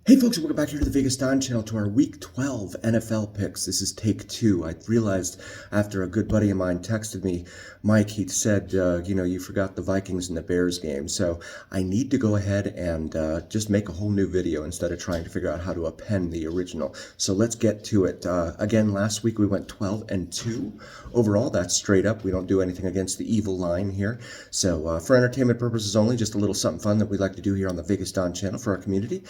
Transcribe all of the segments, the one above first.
Hey folks, welcome back here to the Vegas Don channel to our Week 12 NFL picks. This is take two. I realized after a good buddy of mine texted me, Mike, he said, you forgot the Vikings and the Bears game. So I need to go ahead and just make a whole new video instead of trying to figure out how to append the original. So let's get to it. Again, last week we went 12-2. Overall, that's straight up. We don't do anything against the evil line here. So for entertainment purposes only, just a little something fun that we like to do here on the Vegas Don channel for our community.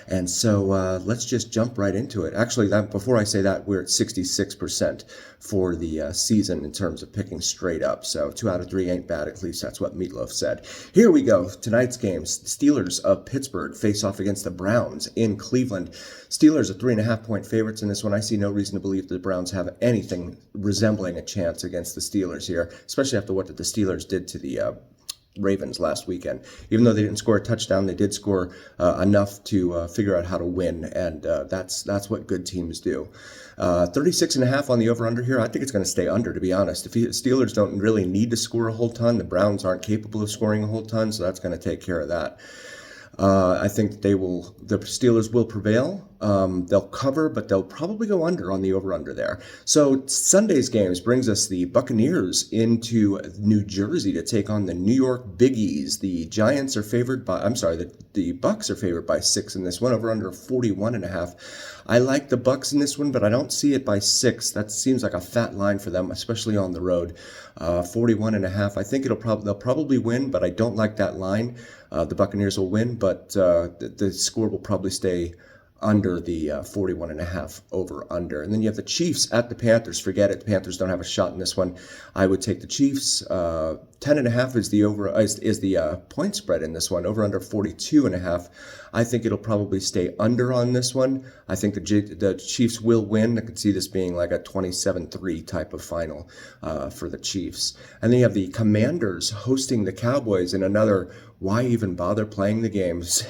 And so let's just jump right into it. Actually, before I say that, we're at 66% for the season in terms of picking straight up. So 2 out of 3 ain't bad. At least that's what Meatloaf said. Here we go. Tonight's games. Steelers of Pittsburgh face off against the Browns in Cleveland. Steelers are 3.5-point favorites in this one. I see no reason to believe the Browns have anything resembling a chance against the Steelers here, especially after what the Steelers did to the Ravens last weekend. Even though they didn't score a touchdown, they did score enough to figure out how to win, and that's what good teams do. 36.5 on the over-under here. I think it's going to stay under, to be honest. If the Steelers don't really need to score a whole ton, the Browns aren't capable of scoring a whole ton, so that's going to take care of that. I think the Steelers will prevail. They'll cover, but they'll probably go under on the over-under there. So Sunday's games brings us the Buccaneers into New Jersey to take on the New York Biggies. The Giants are favored by, the Bucks are favored by 6 in this one, over under 41.5. I like the Bucks in this one, but I don't see it by 6. That seems like a fat line for them, especially on the road. 41.5. I think they'll probably win, but I don't like that line. The Buccaneers will win, but the score will probably stay under the 41.5 over under. And then you have the Chiefs at the Panthers. Forget it. The Panthers don't have a shot in this one. I would take the Chiefs. 10.5 is the point spread in this one. Over under 42.5. I think it'll probably stay under on this one. I think the Chiefs will win. I could see this being like a 27-3 type of final for the Chiefs. And then you have the Commanders hosting the Cowboys in another why even bother playing the games?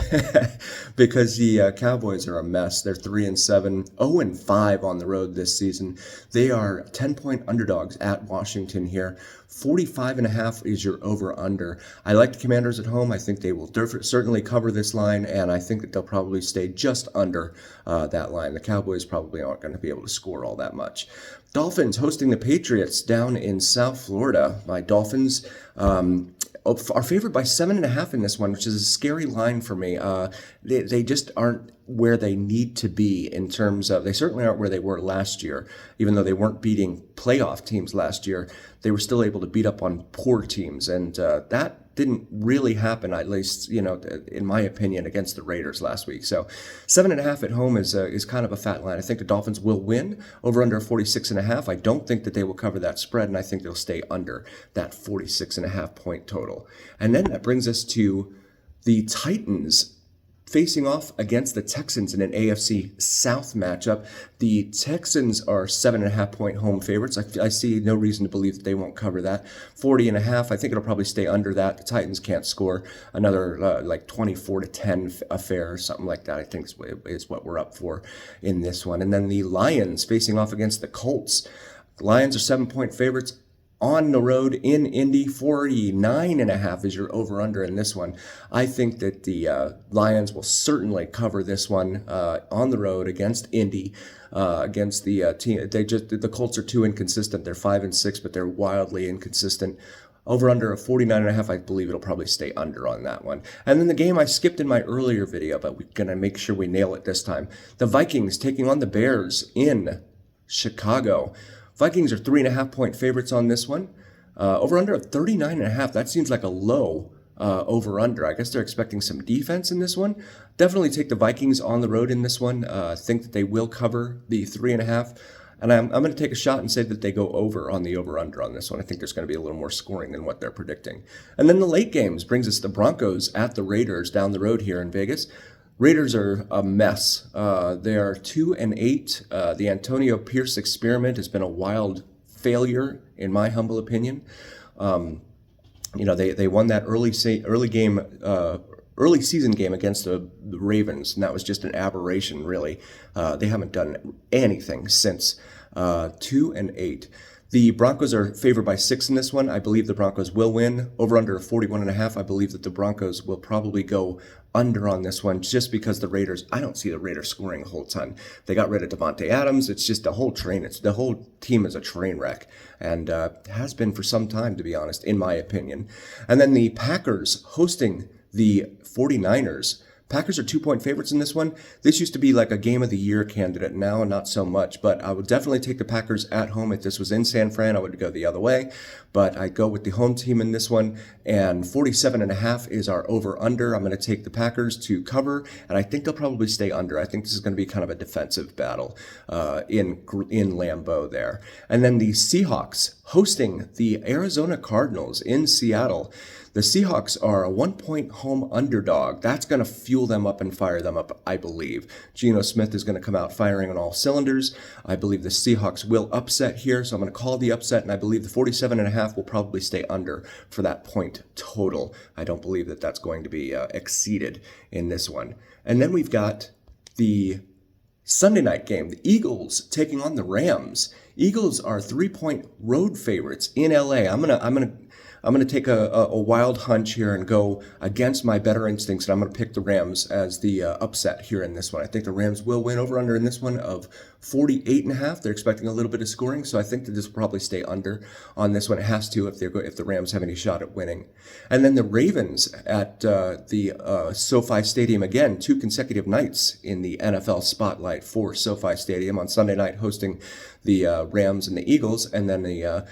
Because the Cowboys are a mess. They're 3-7, 0-5 on the road this season. They are 10-point underdogs at Washington here. 45.5 is your over-under. I like the Commanders at home. I think they will certainly cover this line, and I think that they'll probably stay just under that line. The Cowboys probably aren't going to be able to score all that much. Dolphins hosting the Patriots down in South Florida. My Dolphins are favored by 7.5 in this one, which is a scary line for me. They just aren't where they need to be in terms of, they certainly aren't where they were last year. Even though they weren't beating playoff teams last year, they were still able to beat up on poor teams, and that didn't really happen, at least, in my opinion, against the Raiders last week. So 7.5 at home is kind of a fat line. I think the Dolphins will win over under 46.5. I don't think that they will cover that spread, and I think they'll stay under that 46.5 point total. And then that brings us to the Titans facing off against the Texans in an AFC South matchup. The Texans are 7.5 point home favorites. I see no reason to believe that they won't cover that. 40.5. I think it'll probably stay under that. The Titans can't score another like 24-10 affair or something like that. I think is what we're up for in this one. And then the Lions facing off against the Colts. The Lions are 7-point favorites on the road in Indy. 49.5 is your over-under in this one. I think that the Lions will certainly cover this one on the road against Indy, against the team. The Colts are too inconsistent. They're 5-6, but they're wildly inconsistent. Over under a 49.5, I believe it'll probably stay under on that one. And then the game I skipped in my earlier video, but we're going to make sure we nail it this time. The Vikings taking on the Bears in Chicago. Vikings are 3.5 point favorites on this one. Over under 39.5. That seems like a low over under. I guess they're expecting some defense in this one. Definitely take the Vikings on the road in this one. Think that they will cover the 3.5. And I'm going to take a shot and say that they go over on the over under on this one. I think there's going to be a little more scoring than what they're predicting. And then the late games brings us the Broncos at the Raiders down the road here in Vegas. Raiders are a mess. They are 2-8. The Antonio Pierce experiment has been a wild failure, in my humble opinion. They won that early season game against the Ravens, and that was just an aberration, really. They haven't done anything since. 2-8. The Broncos are favored by 6 in this one. I believe the Broncos will win. Over under 41.5. I believe that the Broncos will probably go under on this one just because the Raiders, I don't see the Raiders scoring a whole ton. They got rid of Devontae Adams. It's just a whole train. It's the whole team is a train wreck and has been for some time, to be honest, in my opinion. And then the Packers hosting the 49ers. Packers are 2-point favorites in this one. This used to be like a game of the year candidate. Now, not so much, but I would definitely take the Packers at home. If this was in San Fran, I would go the other way, but I go with the home team in this one, and 47.5 is our over-under. I'm going to take the Packers to cover, and I think they'll probably stay under. I think this is going to be kind of a defensive battle in Lambeau there. And then the Seahawks hosting the Arizona Cardinals in Seattle. The Seahawks are a 1-point home underdog. That's going to fuel them up and fire them up, I believe. Geno Smith is going to come out firing on all cylinders. I believe the Seahawks will upset here, so I'm going to call the upset, and I believe the 47.5 will probably stay under for that point total. I don't believe that that's going to be exceeded in this one. And then we've got the Sunday night game, the Eagles taking on the Rams. Eagles are 3-point road favorites in LA. I'm gonna take a wild hunch here and go against my better instincts, and I'm gonna pick the Rams as the upset here in this one. I think the Rams will win over under in this one of 48.5. They're expecting a little bit of scoring, so I think that this will probably stay under on this one. It has to if the Rams have any shot at winning. And then the Ravens at the SoFi Stadium again, 2 consecutive nights in the NFL spotlight for SoFi Stadium on Sunday night, hosting the Rams and the Eagles, and then the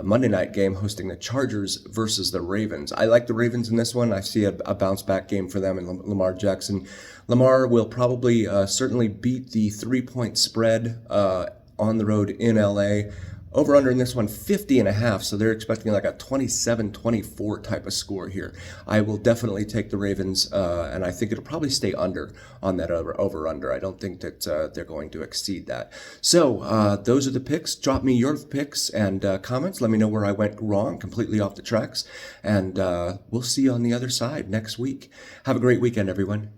Monday night game hosting the Chargers versus the Ravens. I like the Ravens in this one. I see a bounce back game for them and Lamar Jackson. Lamar will probably certainly beat the 3-point spread on the road in LA. Over under in this one, 50.5, so they're expecting like a 27-24 type of score here. I will definitely take the Ravens, and I think it'll probably stay under on that over-under. I don't think that they're going to exceed that. So those are the picks. Drop me your picks and comments. Let me know where I went wrong, completely off the tracks, and we'll see you on the other side next week. Have a great weekend, everyone.